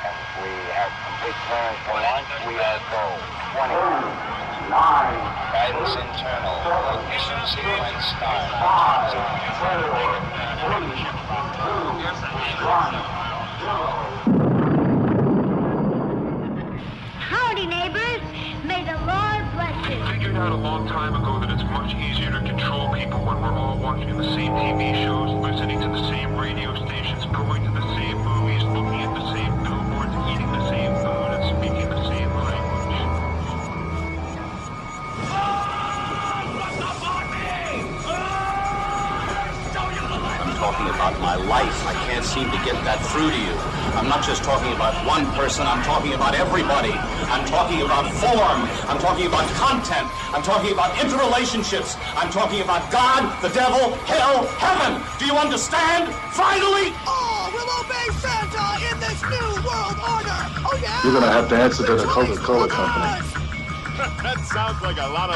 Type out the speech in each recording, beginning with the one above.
seconds. We have complete clearance for launch. We are go. 20. 9. Guidance internal. Ignition sequence start. 5. 4. Howdy, neighbors. May the Lord bless you. We figured out a long time ago that it's much easier to control people when we're all watching the same TV shows, listening to the same radio stations, going to the same movies, looking at the same billboards, eating the same food, and speaking the same language. I'm talking about my life. I can't seem to get that through to you. I'm not just talking about one person, I'm talking about everybody. I'm talking about form. I'm talking about content. I'm talking about interrelationships. I'm talking about God, the devil, hell, heaven. Do you understand? Finally! All will obey Santa in this new world order. Oh, yeah? You're going to have to answer to the Coca-Cola company. That sounds like a lot of...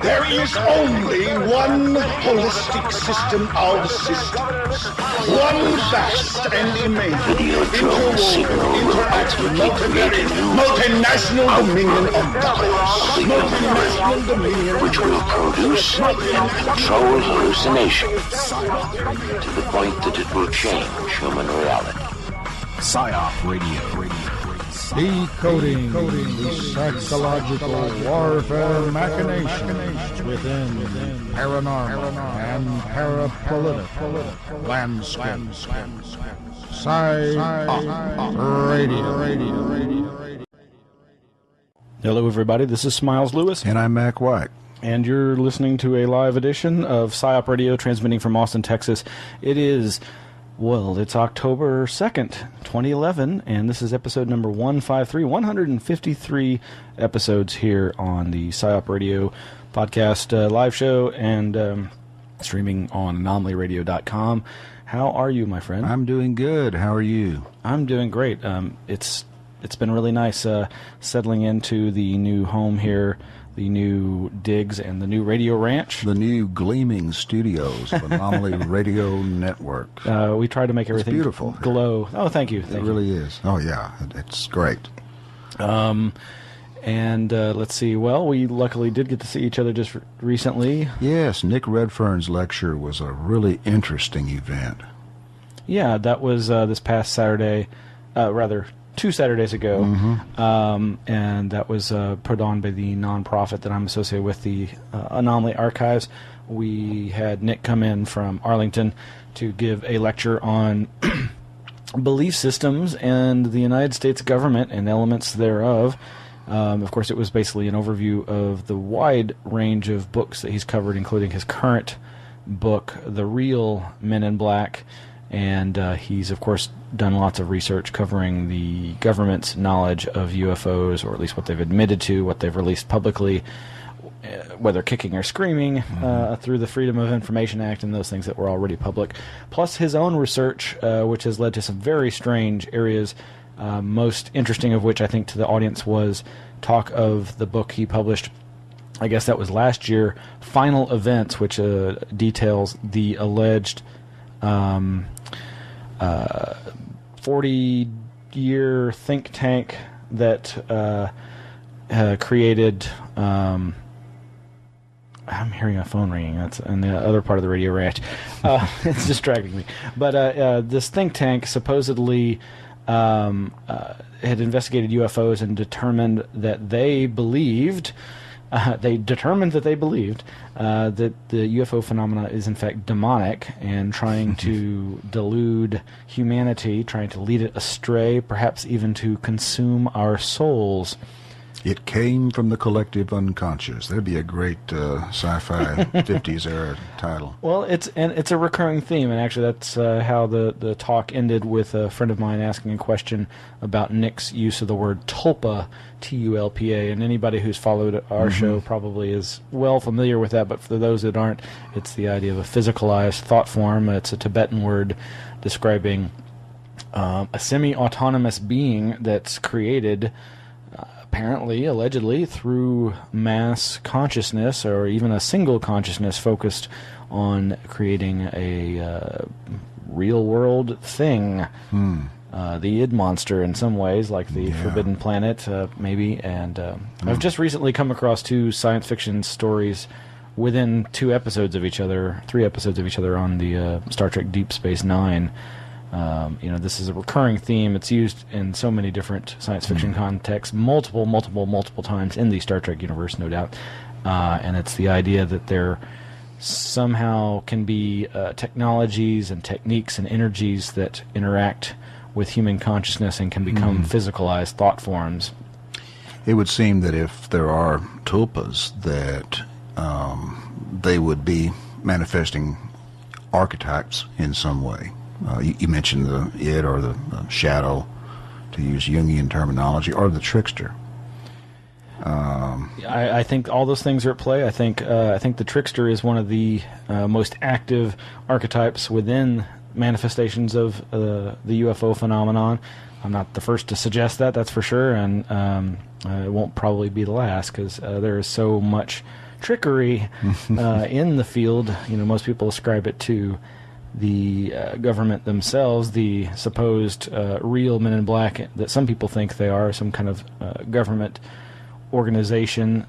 There is only one holistic system of systems. One vast and immeasurable multinational dominion of dollars. Multinational dominion which will produce and control hallucinations to the point that it will change human reality. PsiOp Radio. Decoding the psychological warfare machinations within paranormal and parapolitical landscapes. PsiOp Radio. Hello, everybody. This is Smiles Lewis. And I'm Mack White. And you're listening to a live edition of PsiOp Radio, transmitting from Austin, Texas. It is... Well, it's October 2nd, 2011, and this is episode number 153, 153 episodes here on the PsiOp Radio podcast live show and streaming on anomalyradio.com. How are you, my friend? I'm doing good. How are you? I'm doing great. It's been really nice settling into the new home here, the new digs and the new radio ranch. The new gleaming studios of Anomaly Radio Network. We try to make everything beautiful. Glow. Oh, thank you. It really is. Oh, yeah. It's great. And let's see. Well, we luckily did get to see each other just recently. Yes, Nick Redfern's lecture was a really interesting event. Yeah, that was this past Saturday, rather 2 Saturdays ago, and that was put on by the nonprofit that I'm associated with, the Anomaly Archives. We had Nick come in from Arlington to give a lecture on belief systems and the United States government and elements thereof. Of course, it was basically an overview of the wide range of books that he's covered, including his current book, The Real Men in Black. And he's, of course, done lots of research covering the government's knowledge of UFOs, or at least what they've admitted to, what they've released publicly, whether kicking or screaming, through the Freedom of Information Act and those things that were already public. Plus his own research, which has led to some very strange areas, most interesting of which I think to the audience was talk of the book he published, I guess that was last year, Final Events, which details the alleged 40-year think tank that created... I'm hearing a phone ringing. That's in the other part of the radio ranch. It's distracting me. But this think tank supposedly had investigated UFOs and determined that they believed... that the UFO phenomena is in fact demonic and trying to delude humanity, trying to lead it astray, perhaps even to consume our souls. It came from the collective unconscious. That'd be a great sci-fi 50s era title. Well, it's a recurring theme, and actually that's how the talk ended with a friend of mine asking a question about Nick's use of the word tulpa, T-U-L-P-A, and anybody who's followed our show probably is well familiar with that, but for those that aren't, it's the idea of a physicalized thought form. It's a Tibetan word describing a semi-autonomous being that's created apparently, allegedly, through mass consciousness or even a single consciousness focused on creating a real-world thing. The id monster in some ways, like the Forbidden Planet, maybe. And I've just recently come across 2 science fiction stories within 2 episodes of each other, 3 episodes of each other on the Star Trek Deep Space Nine. This is a recurring theme. It's used in so many different science fiction contexts, multiple times in the Star Trek universe, no doubt. And it's the idea that there somehow can be technologies and techniques and energies that interact with human consciousness and can become physicalized thought forms. It would seem that if there are tulpas, that they would be manifesting archetypes in some way. You mentioned the id or the shadow, to use Jungian terminology, or the trickster. I think all those things are at play. I think the trickster is one of the most active archetypes within manifestations of the UFO phenomenon. I'm not the first to suggest that, that's for sure, and it won't probably be the last, because there is so much trickery in the field. Most people ascribe it to the government themselves, the supposed real Men in Black that some people think they are, some kind of government organization.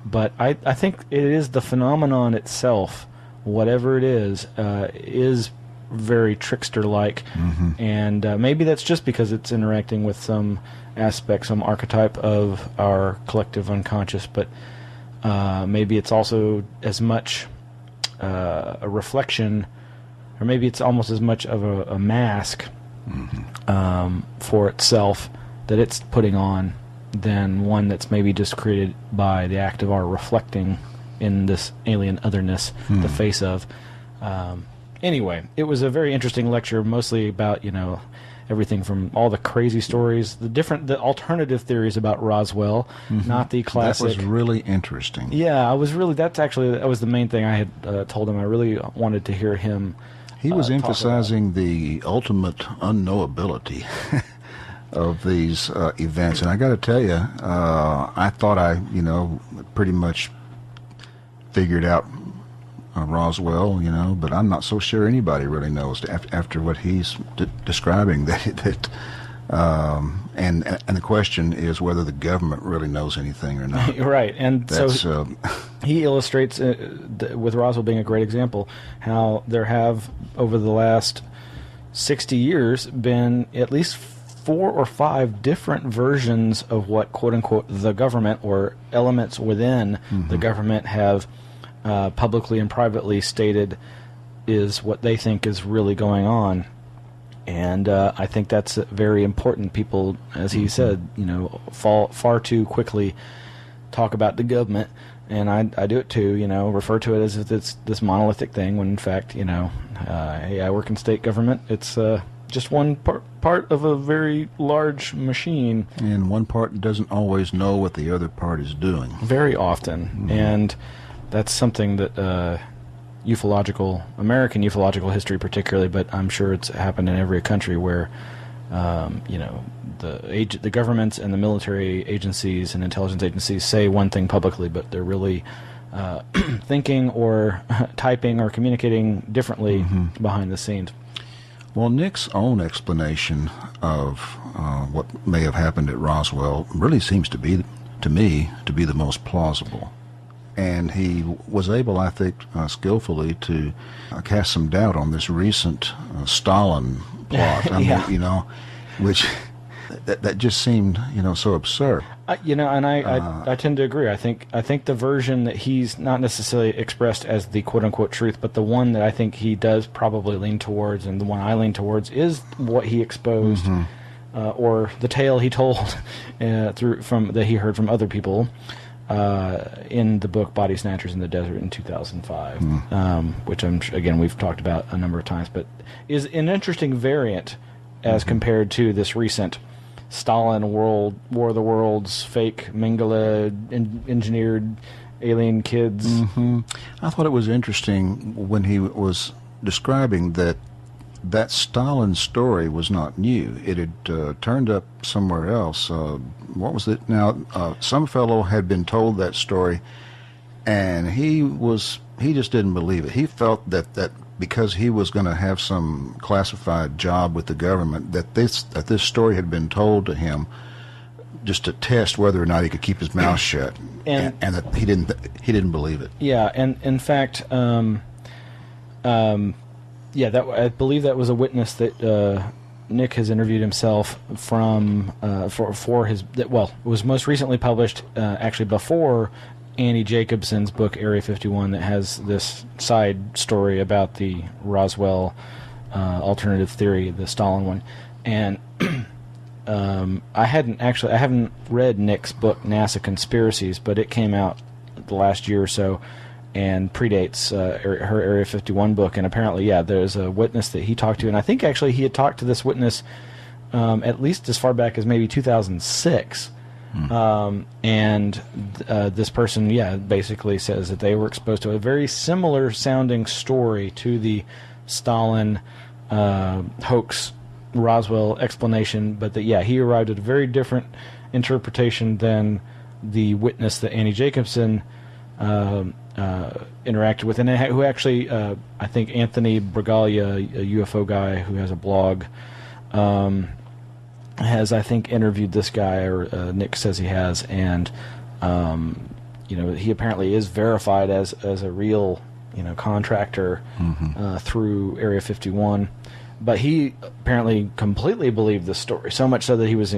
But I think it is the phenomenon itself, whatever it is very trickster-like, and maybe that's just because it's interacting with some aspect, some archetype of our collective unconscious, but maybe it's also as much a reflection, or maybe it's almost as much of a mask for itself that it's putting on than one that's maybe just created by the act of our reflecting in this alien otherness, the face of. Anyway, it was a very interesting lecture, mostly about, everything from all the crazy stories, the alternative theories about Roswell, not the classic. That was really interesting. Yeah, that was the main thing I had told him. I really wanted to hear him. He was emphasizing the ultimate unknowability of these events, and I got to tell you, I thought I, pretty much figured out Roswell, but I'm not so sure anybody really knows after what he's describing. And the question is whether the government really knows anything or not. Right, and so he illustrates, with Roswell being a great example, how there have, over the last 60 years, been at least 4 or 5 different versions of what, quote-unquote, the government, or elements within the government have publicly and privately stated is what they think is really going on. And I think that's very important. People, as he said, far too quickly talk about the government, and I do it too, refer to it as if it's this monolithic thing, when in fact, hey, I work in state government. It's just one part of a very large machine. And one part doesn't always know what the other part is doing. Very often. And that's something that American ufological history particularly, but I'm sure it's happened in every country where, the governments and the military agencies and intelligence agencies say one thing publicly, but they're really thinking or typing or communicating differently behind the scenes. Well, Nick's own explanation of what may have happened at Roswell really seems to me to be the most plausible. And he was able, I think, skillfully to cast some doubt on this recent Stalin plot. I mean, which that just seemed, so absurd. I tend to agree. I think the version that he's not necessarily expressed as the quote-unquote truth, but the one that I think he does probably lean towards, and the one I lean towards, is what he exposed, or the tale he told that he heard from other people. In the book Body Snatchers in the Desert in 2005, which we've talked about a number of times, but is an interesting variant as compared to this recent Stalin War of the Worlds, fake Mengele engineered alien kids. I thought it was interesting when he was describing that Stalin story was not new. It had turned up somewhere else. What was it now? Some fellow had been told that story, and he was he just didn't believe it. He felt that because he was going to have some classified job with the government, that this story had been told to him just to test whether or not he could keep his mouth shut, and that he didn't believe it. Yeah, and in fact, that I believe that was a witness that Nick has interviewed himself from for his. Well, it was most recently published actually before Annie Jacobson's book Area 51, that has this side story about the Roswell alternative theory, the Stalin one, and. I haven't read Nick's book NASA Conspiracies, but it came out the last year or so and predates her Area 51 book. And apparently, there's a witness that he talked to, and I think actually he had talked to this witness at least as far back as maybe 2006. And this person, basically says that they were exposed to a very similar sounding story to the Stalin hoax Roswell explanation, but that he arrived at a very different interpretation than the witness that Annie Jacobson interacted with, and who actually I think Anthony Bragalia, a UFO guy who has a blog, has I think interviewed this guy, or Nick says he has, and he apparently is verified as a real contractor through Area 51. But he apparently completely believed the story, so much so that he was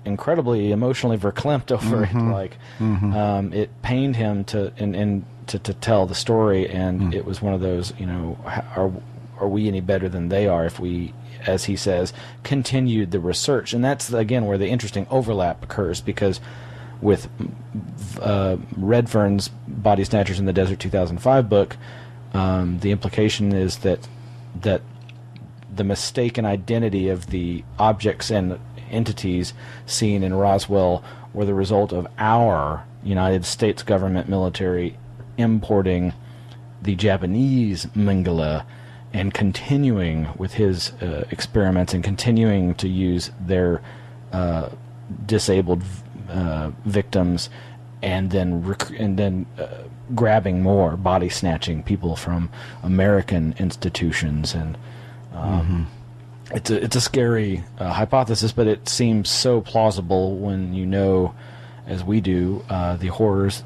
incredibly emotionally verklempt over it. Like it pained him to tell the story, and it was one of those, are we any better than they are if we, as he says, continued the research? And that's again where the interesting overlap occurs, because with Redfern's Body Snatchers in the Desert 2005 book, the implication is that the mistaken identity of the objects and entities seen in Roswell were the result of our United States government military importing the Japanese Mengele and continuing with his experiments and continuing to use their disabled victims, and then grabbing more, body snatching people from American institutions. And it's a scary hypothesis, but it seems so plausible when you know, as we do, the horrors,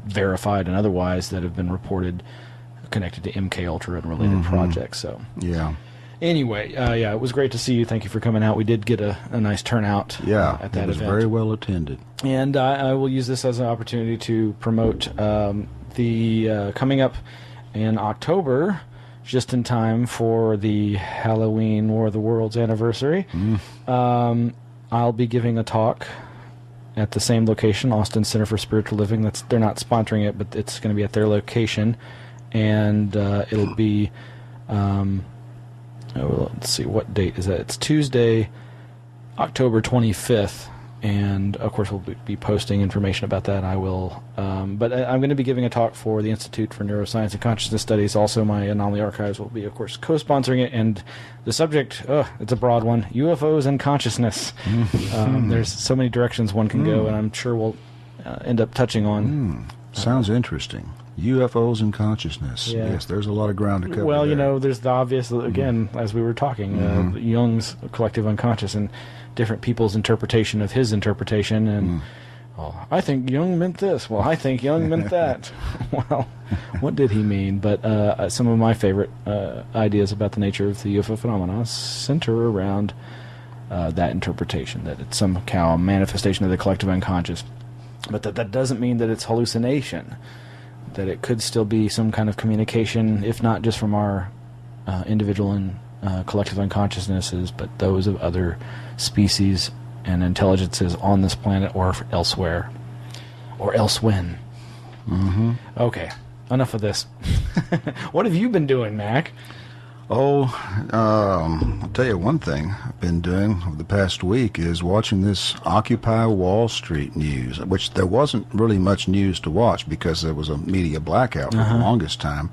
verified and otherwise, that have been reported connected to MK Ultra and related projects. So anyway, it was great to see you. Thank you for coming out. We did get a nice turnout at that it was event. very well attended. And I will use this as an opportunity to promote the coming up in October, just in time for the Halloween War of the Worlds anniversary. I'll be giving a talk at the same location, Austin Center for Spiritual Living. They're not sponsoring it, but it's going to be at their location, and it'll be let's see, what date is that? It's Tuesday, October 25th, and of course we'll be posting information about that. I will, but I'm going to be giving a talk for the Institute for Neuroscience and Consciousness Studies. Also, my Anomaly Archives will be, of course, co-sponsoring it, and the subject, it's a broad one: UFOs and consciousness. There's so many directions one can go, and I'm sure we'll end up touching on. Sounds interesting. UFOs and consciousness. Yeah. Yes, there's a lot of ground to cover. Well, there. There's the obvious, again, as we were talking, Jung's collective unconscious and different people's interpretation of his interpretation. And, I think Jung meant this. Well, I think Jung meant that. Well, what did he mean? But some of my favorite ideas about the nature of the UFO phenomena center around that interpretation, that it's somehow a manifestation of the collective unconscious. But that doesn't mean that it's hallucination. That it could still be some kind of communication, if not just from our individual and collective unconsciousnesses, but those of other species and intelligences on this planet or elsewhere, or elsewhen. Okay, enough of this. What have you been doing, Mac? I'll tell you one thing I've been doing over the past week is watching this Occupy Wall Street news, which there wasn't really much news to watch because there was a media blackout for the longest time.